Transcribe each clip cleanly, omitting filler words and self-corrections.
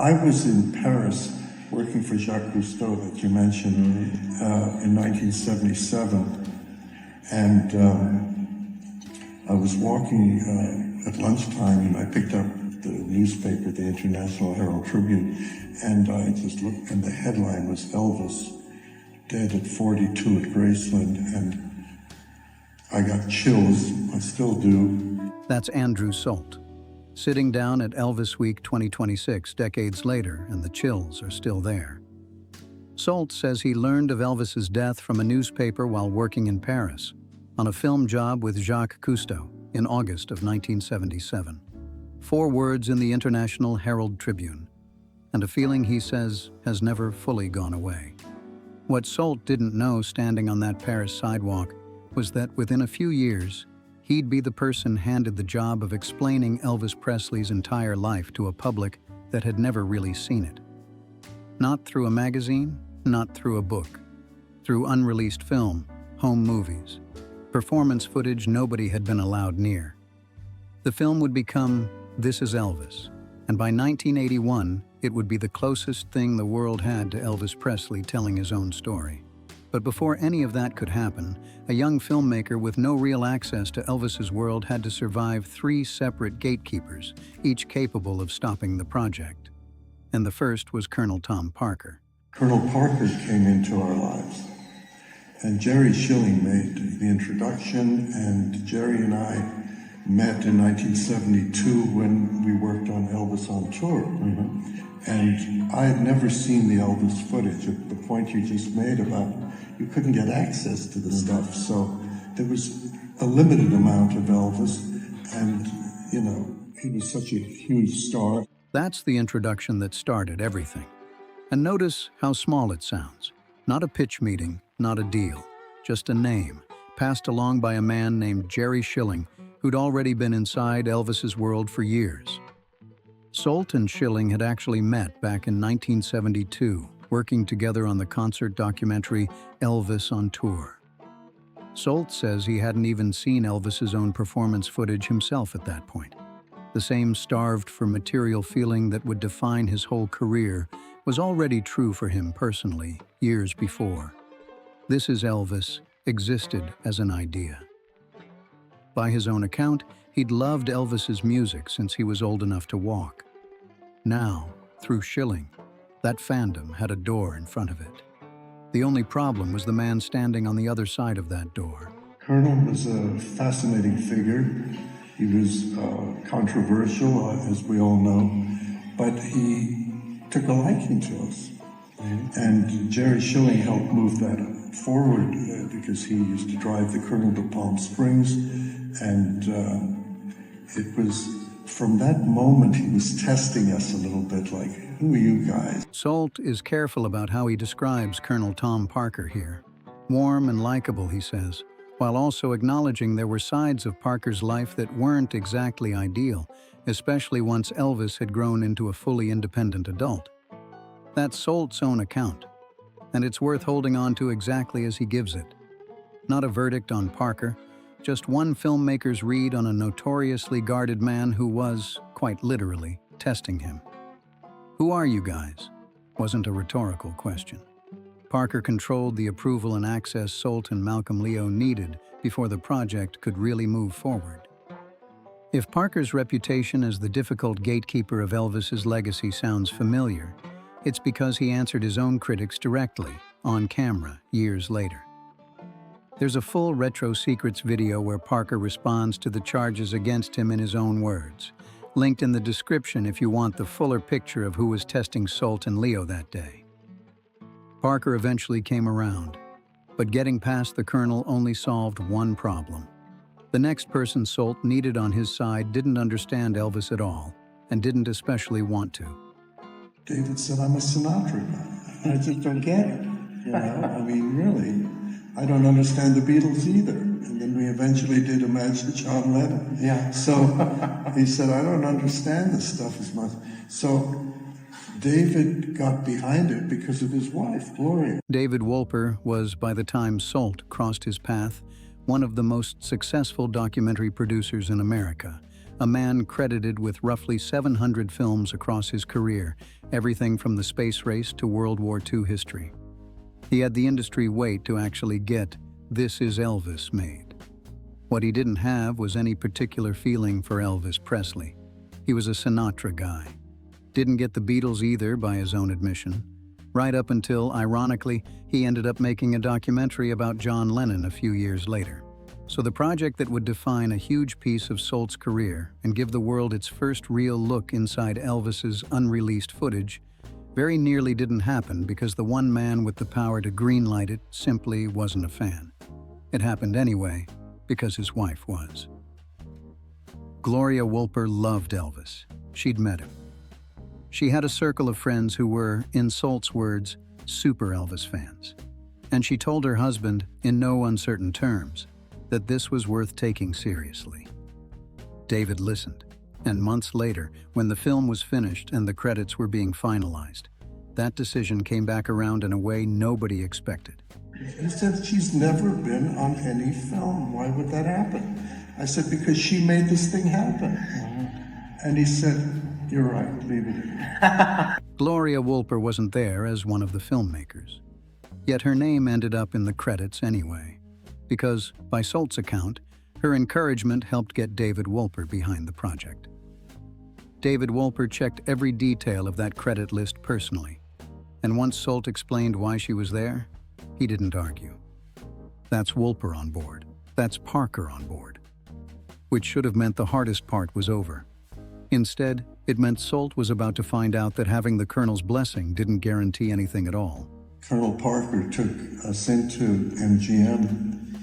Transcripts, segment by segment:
I was in Paris working for Jacques Cousteau that you mentioned in 1977, and I was walking at lunchtime and I picked up the newspaper, the International Herald Tribune, and I just looked, and the headline was Elvis, dead at 42 at Graceland, and I got chills. I still do. That's Andrew Solt, sitting down at Elvis Week 2026 decades later, and the chills are still there. Solt says he learned of Elvis's death from a newspaper while working in Paris on a film job with Jacques Cousteau in August of 1977. 4 words in the International Herald Tribune, and a feeling he says has never fully gone away. What Solt didn't know standing on that Paris sidewalk was that within a few years, he'd be the person handed the job of explaining Elvis Presley's entire life to a public that had never really seen it. Not through a magazine, not through a book. Through unreleased film, home movies, performance footage nobody had been allowed near. The film would become This Is Elvis, and by 1981, it would be the closest thing the world had to Elvis Presley telling his own story. But before any of that could happen, a young filmmaker with no real access to Elvis's world had to survive 3 separate gatekeepers, each capable of stopping the project. And the first was Colonel Tom Parker. Colonel Parker came into our lives, and Jerry Schilling made the introduction, and Jerry and I met in 1972 when we worked on Elvis on Tour. And I had never seen the Elvis footage, at the point you just made about you couldn't get access to the stuff, so there was a limited amount of Elvis, and, you know, he was such a huge star. That's the introduction that started everything. And notice how small it sounds. Not a pitch meeting, not a deal, just a name, passed along by a man named Jerry Schilling, who'd already been inside Elvis's world for years. Solt and Schilling had actually met back in 1972, working together on the concert documentary Elvis on Tour. Solt says he hadn't even seen Elvis's own performance footage himself at that point. The same starved for material feeling that would define his whole career was already true for him personally, years before. This Is Elvis existed as an idea. By his own account, he'd loved Elvis's music since he was old enough to walk. Now, through Schilling, that fandom had a door in front of it. The only problem was the man standing on the other side of that door. Colonel was a fascinating figure. He was controversial, as we all know, but he took a liking to us. And Jerry Schilling helped move that forward because he used to drive the Colonel to Palm Springs, and it was from that moment he was testing us a little bit, like, who are you guys? Solt is careful about how he describes Colonel Tom Parker here. Warm and likable, he says, while also acknowledging there were sides of Parker's life that weren't exactly ideal, especially once Elvis had grown into a fully independent adult. That's Solt's own account, and it's worth holding on to exactly as he gives it. Not a verdict on Parker, just one filmmaker's read on a notoriously guarded man who was, quite literally, testing him. "Who are you guys?" wasn't a rhetorical question. Parker controlled the approval and access Solt and Malcolm Leo needed before the project could really move forward. If Parker's reputation as the difficult gatekeeper of Elvis's legacy sounds familiar, it's because he answered his own critics directly, on camera, years later. There's a full Retro Secrets video where Parker responds to the charges against him in his own words, linked in the description if you want the fuller picture of who was testing Solt and Leo that day. Parker eventually came around, but getting past the Colonel only solved one problem. The next person Solt needed on his side didn't understand Elvis at all, and didn't especially want to. David said, I'm a Sinatra guy. I just don't get it. You know, I mean, really. I don't understand the Beatles either. And then we eventually did Imagine John Lennon. Yeah. So he said, I don't understand this stuff as much. So David got behind it because of his wife, Gloria. David Wolper was, by the time Solt crossed his path, one of the most successful documentary producers in America, a man credited with roughly 700 films across his career, everything from the space race to World War II history. He had the industry wait to actually get This Is Elvis made. What he didn't have was any particular feeling for Elvis Presley. He was a Sinatra guy. Didn't get the Beatles either, by his own admission. Right up until, ironically, he ended up making a documentary about John Lennon a few years later. So the project that would define a huge piece of Solt's career and give the world its first real look inside Elvis's unreleased footage very nearly didn't happen because the one man with the power to greenlight it simply wasn't a fan. It happened anyway because his wife was. Gloria Wolper loved Elvis. She'd met him. She had a circle of friends who were, in Solt's words, super Elvis fans. And she told her husband, in no uncertain terms, that this was worth taking seriously. David listened, and months later, when the film was finished and the credits were being finalized, that decision came back around in a way nobody expected. He said, she's never been on any film. Why would that happen? I said, because she made this thing happen. And he said, you're right, leave it. Gloria Wolper wasn't there as one of the filmmakers. Yet her name ended up in the credits anyway, because, by Solt's account, her encouragement helped get David Wolper behind the project. David Wolper checked every detail of that credit list personally, and once Solt explained why she was there, he didn't argue. That's Wolper on board. That's Parker on board. Which should have meant the hardest part was over. Instead, it meant Solt was about to find out that having the Colonel's blessing didn't guarantee anything at all. Colonel Parker took us into MGM,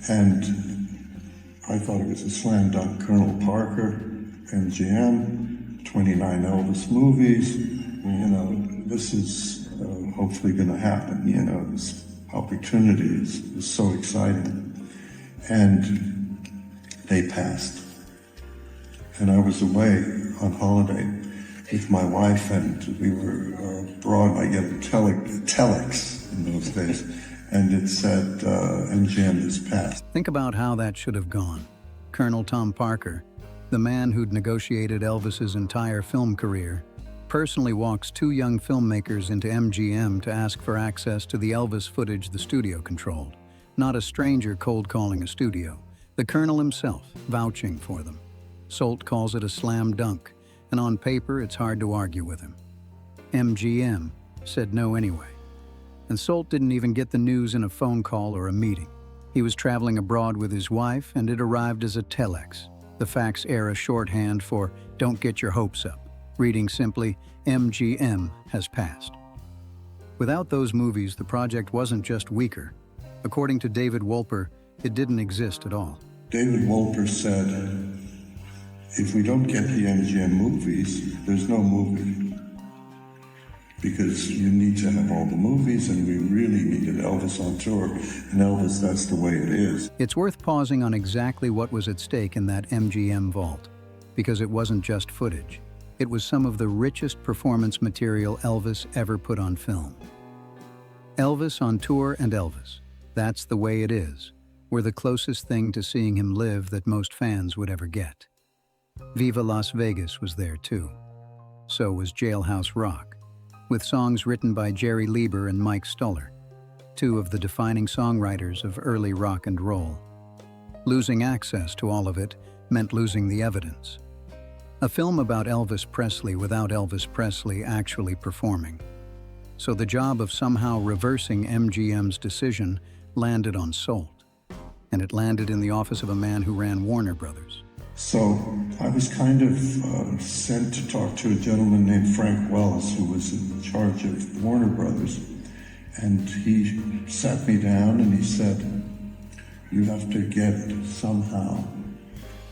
and I thought it was a slam dunk. Colonel Parker, MGM, 29 Elvis movies. You know, this is hopefully going to happen. You know, this opportunity is so exciting. And they passed. And I was away on holiday with my wife, and we were abroad. I get a telex in those days, and it said, MGM has passed. Think about how that should have gone. Colonel Tom Parker, the man who'd negotiated Elvis's entire film career, personally walks two young filmmakers into MGM to ask for access to the Elvis footage the studio controlled. Not a stranger cold-calling a studio. The Colonel himself vouching for them. Solt calls it a slam dunk, and on paper it's hard to argue with him. MGM said no anyway. And Solt didn't even get the news in a phone call or a meeting. He was traveling abroad with his wife, and it arrived as a telex, the fax-era shorthand for "don't get your hopes up," reading simply, MGM has passed. Without those movies, the project wasn't just weaker. According to David Wolper, it didn't exist at all. David Wolper said, if we don't get the MGM movies, there's no movie. Because you need to have all the movies, and we really needed Elvis on tour. And Elvis, that's the way it is. It's worth pausing on exactly what was at stake in that MGM vault, because it wasn't just footage. It was some of the richest performance material Elvis ever put on film. Elvis on tour and Elvis, That's the Way It Is, were the closest thing to seeing him live that most fans would ever get. Viva Las Vegas was there too. So was Jailhouse Rock, with songs written by Jerry Lieber and Mike Stoller, two of the defining songwriters of early rock and roll. Losing access to all of it meant losing the evidence. A film about Elvis Presley without Elvis Presley actually performing. So the job of somehow reversing MGM's decision landed on Solt, and it landed in the office of a man who ran Warner Brothers. So I was kind of sent to talk to a gentleman named Frank Wells, who was in charge of Warner Brothers. And he sat me down and he said, you have to get somehow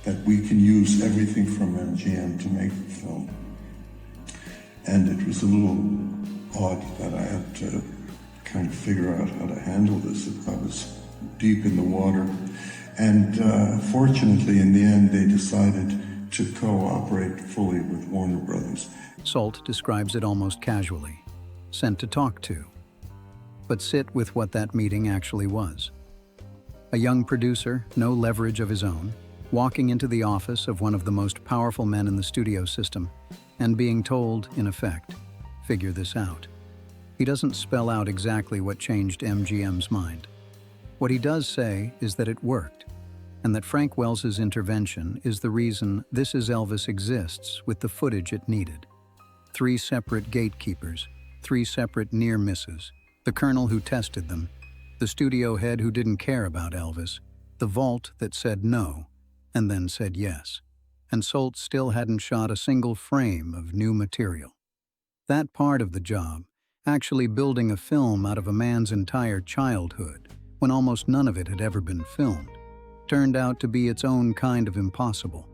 that we can use everything from MGM to make the film. And it was a little odd that I had to kind of figure out how to handle this. I was deep in the water. And fortunately, in the end, they decided to cooperate fully with Warner Brothers. Solt describes it almost casually, sent to talk to, but sit with what that meeting actually was. A young producer, no leverage of his own, walking into the office of one of the most powerful men in the studio system and being told, in effect, figure this out. He doesn't spell out exactly what changed MGM's mind. What he does say is that it worked, and that Frank Wells's intervention is the reason This Is Elvis exists with the footage it needed. 3 separate gatekeepers, 3 separate near misses, the colonel who tested them, the studio head who didn't care about Elvis, the vault that said no, and then said yes, and Solt still hadn't shot a single frame of new material. That part of the job, actually building a film out of a man's entire childhood, when almost none of it had ever been filmed, turned out to be its own kind of impossible.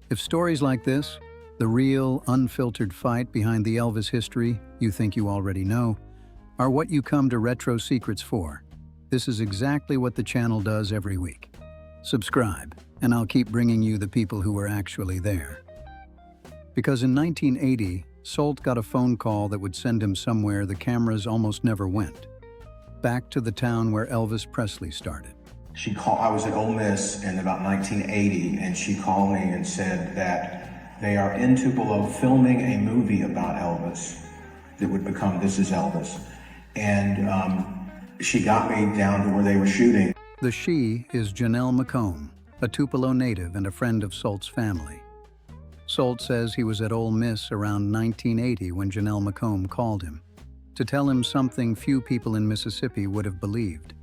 If stories like this, the real, unfiltered fight behind the Elvis history you think you already know, are what you come to Retro Secrets for, this is exactly what the channel does every week. Subscribe, and I'll keep bringing you the people who were actually there. Because in 1980, Solt got a phone call that would send him somewhere the cameras almost never went. Back to the town where Elvis Presley started. I was at Ole Miss in about 1980, and she called me and said that they are in Tupelo filming a movie about Elvis that would become This Is Elvis. And she got me down to where they were shooting. The she is Janelle McComb, a Tupelo native and a friend of Solt's family. Solt says he was at Ole Miss around 1980 when Janelle McComb called him to tell him something few people in Mississippi would have believed.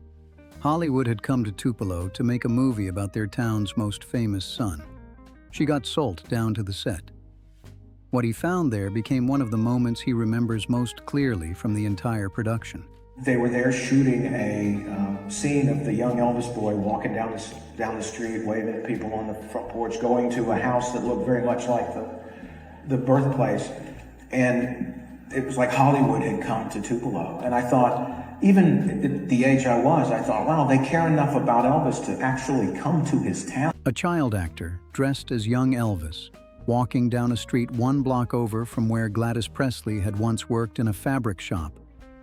Hollywood had come to Tupelo to make a movie about their town's most famous son. She got Solt down to the set. What he found there became one of the moments he remembers most clearly from the entire production. They were there shooting a scene of the young Elvis boy walking down the street, waving at people on the front porch, going to a house that looked very much like the birthplace. And it was like Hollywood had come to Tupelo. And I thought, even at the age I was, I thought, wow, they care enough about Elvis to actually come to his town. A child actor dressed as young Elvis, walking down a street 1 block over from where Gladys Presley had once worked in a fabric shop,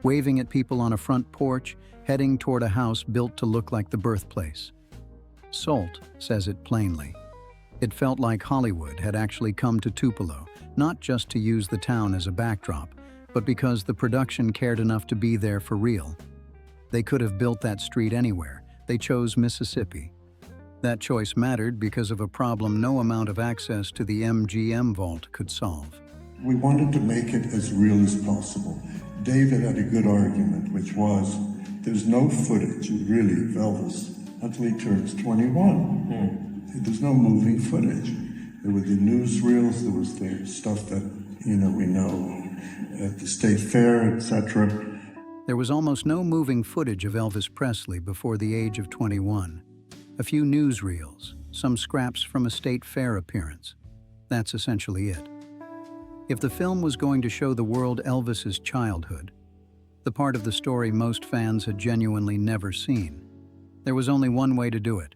waving at people on a front porch, heading toward a house built to look like the birthplace. Solt says it plainly. It felt like Hollywood had actually come to Tupelo, not just to use the town as a backdrop, but because the production cared enough to be there for real. They could have built that street anywhere. They chose Mississippi. That choice mattered because of a problem no amount of access to the MGM vault could solve. We wanted to make it as real as possible. David had a good argument, which was there's no footage, really, of Elvis until he turns 21. There's no moving footage. There were the newsreels, there was the stuff that, we know at the state fair, etc. There was almost no moving footage of Elvis Presley before the age of 21. A few newsreels, some scraps from a state fair appearance. That's essentially it. If the film was going to show the world Elvis's childhood, the part of the story most fans had genuinely never seen, there was only one way to do it: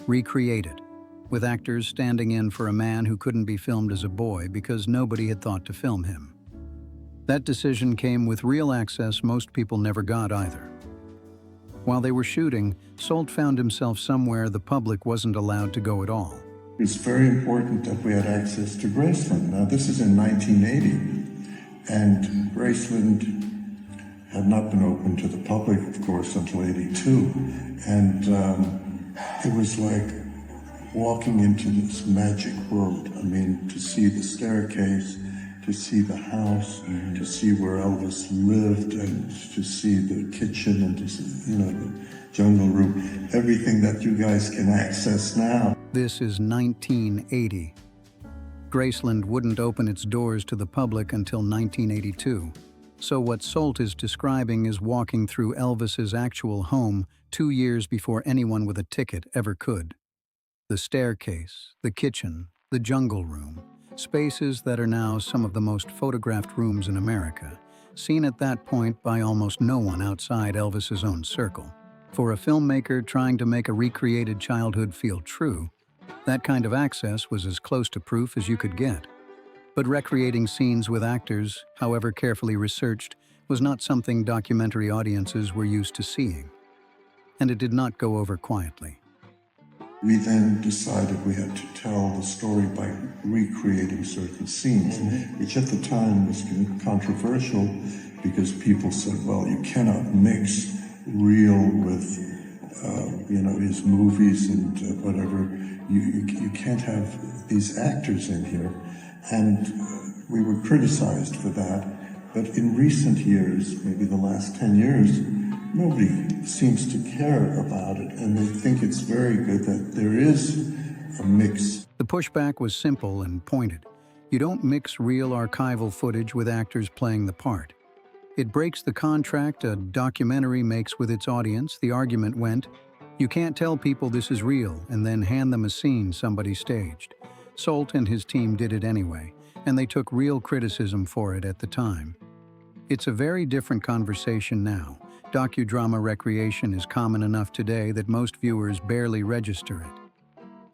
recreate it, with actors standing in for a man who couldn't be filmed as a boy because nobody had thought to film him. That decision came with real access most people never got either. While they were shooting, Solt found himself somewhere the public wasn't allowed to go at all. It's very important that we had access to Graceland. Now, this is in 1980, and Graceland had not been open to the public, of course, until 82. And it was like walking into this magic world. I mean, to see the staircase, to see the house, to see where Elvis lived, and to see the kitchen, and to see, the jungle room, everything that you guys can access now. This is 1980. Graceland wouldn't open its doors to the public until 1982. So what Solt is describing is walking through Elvis's actual home 2 years before anyone with a ticket ever could. The staircase, the kitchen, the jungle room, spaces that are now some of the most photographed rooms in America, seen at that point by almost no one outside Elvis's own circle. For a filmmaker trying to make a recreated childhood feel true, that kind of access was as close to proof as you could get. But recreating scenes with actors, however carefully researched, was not something documentary audiences were used to seeing. And it did not go over quietly. We then decided we had to tell the story by recreating certain scenes, which at the time was controversial because people said, well, you cannot mix real with, his movies and whatever. You can't have these actors in here. And we were criticized for that. But in recent years, maybe the last 10 years, nobody seems to care about it, and they think it's very good that there is a mix. The pushback was simple and pointed. You don't mix real archival footage with actors playing the part. It breaks the contract a documentary makes with its audience. The argument went, you can't tell people this is real and then hand them a scene somebody staged. Solt and his team did it anyway, and they took real criticism for it at the time. It's a very different conversation now. Docudrama recreation is common enough today that most viewers barely register it.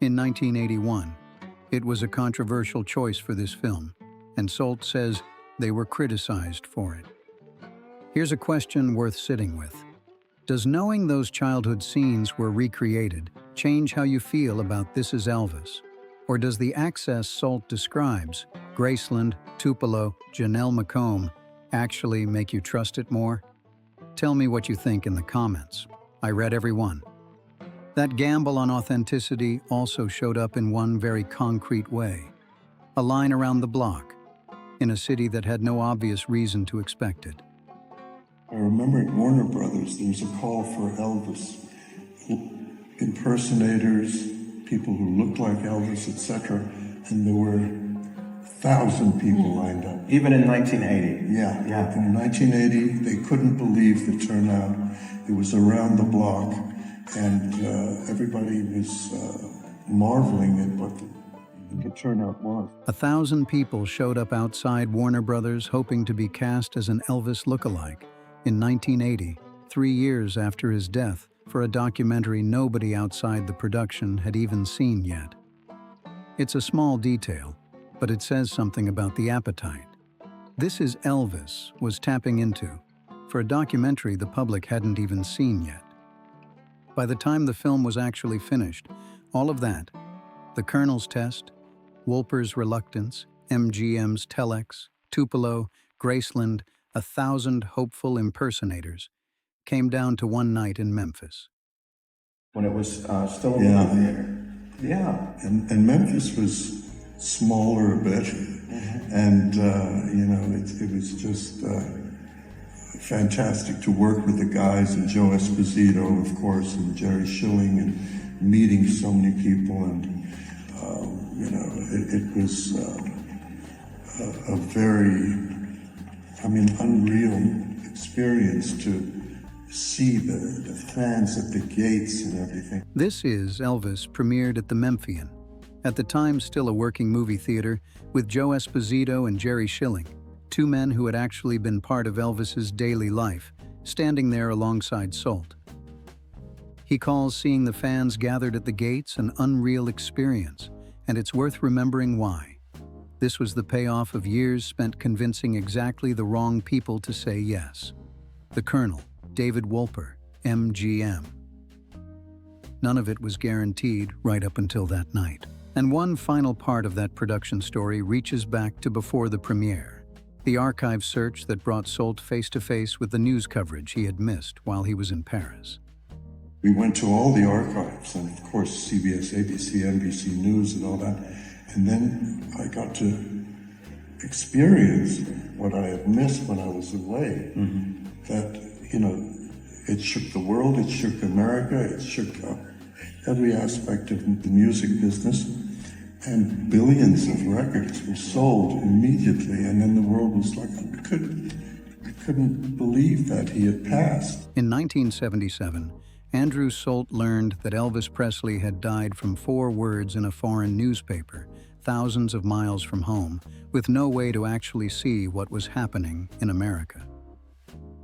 In 1981, it was a controversial choice for this film, and Solt says they were criticized for it. Here's a question worth sitting with. Does knowing those childhood scenes were recreated change how you feel about This Is Elvis? Or does the access Solt describes, Graceland, Tupelo, Janelle McComb, actually make you trust it more? Tell me what you think in the comments. I read every one. That gamble on authenticity also showed up in one very concrete way. A line around the block, in a city that had no obvious reason to expect it. I remember at Warner Brothers, there was a call for Elvis. Impersonators, people who looked like Elvis, etc. And there were 1,000 people lined up. Even in 1980? Yeah. In 1980, they couldn't believe the turnout. It was around the block, and everybody was marveling at what the turnout was. 1,000 people showed up outside Warner Brothers hoping to be cast as an Elvis lookalike in 1980, 3 years after his death, for a documentary nobody outside the production had even seen yet. It's a small detail, but it says something about the appetite. This Is Elvis was tapping into, for a documentary the public hadn't even seen yet. By the time the film was actually finished, all of that, the Colonel's test, Wolper's reluctance, MGM's telex, Tupelo, Graceland, 1,000 hopeful impersonators, came down to one night in Memphis. When it was still in the theater. Yeah. And Memphis was smaller a bit, and it was just fantastic to work with the guys, and Joe Esposito, of course, and Jerry Schilling, and meeting so many people, and it was a very, unreal experience to see the fans at the gates and everything. This Is Elvis premiered at the Memphian, at the time still a working movie theater, with Joe Esposito and Jerry Schilling, two men who had actually been part of Elvis's daily life, standing there alongside Solt. He calls seeing the fans gathered at the gates an unreal experience, and it's worth remembering why. This was the payoff of years spent convincing exactly the wrong people to say yes. The Colonel, David Wolper, MGM. None of it was guaranteed right up until that night. And one final part of that production story reaches back to before the premiere. The archive search that brought Solt face-to-face with the news coverage he had missed while he was in Paris. We went to all the archives, and of course CBS, ABC, NBC News and all that. And then I got to experience what I had missed when I was away. That, it shook the world, it shook America, it shook every aspect of the music business. And billions of records were sold immediately, and then the world was like, I couldn't believe that he had passed. In 1977, Andrew Solt learned that Elvis Presley had died from 4 words in a foreign newspaper, thousands of miles from home, with no way to actually see what was happening in America.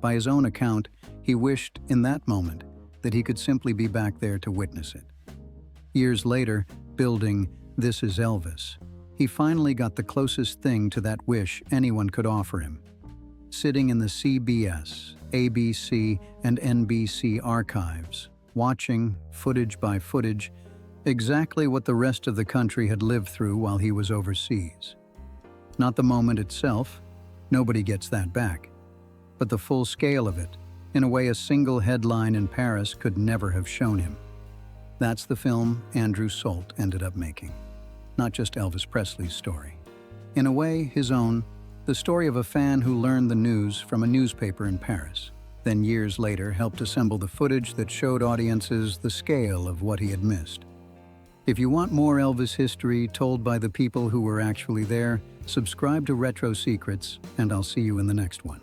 By his own account, he wished, in that moment, that he could simply be back there to witness it. Years later, building This Is Elvis, he finally got the closest thing to that wish anyone could offer him. Sitting in the CBS, ABC, and NBC archives, watching, footage by footage, Exactly what the rest of the country had lived through while he was overseas. Not the moment itself, nobody gets that back, but the full scale of it, in a way a single headline in Paris could never have shown him. That's the film Andrew Solt ended up making. Not just Elvis Presley's story. In a way, his own, the story of a fan who learned the news from a newspaper in Paris, then years later helped assemble the footage that showed audiences the scale of what he had missed. If you want more Elvis history told by the people who were actually there, subscribe to Retro Secrets, and I'll see you in the next one.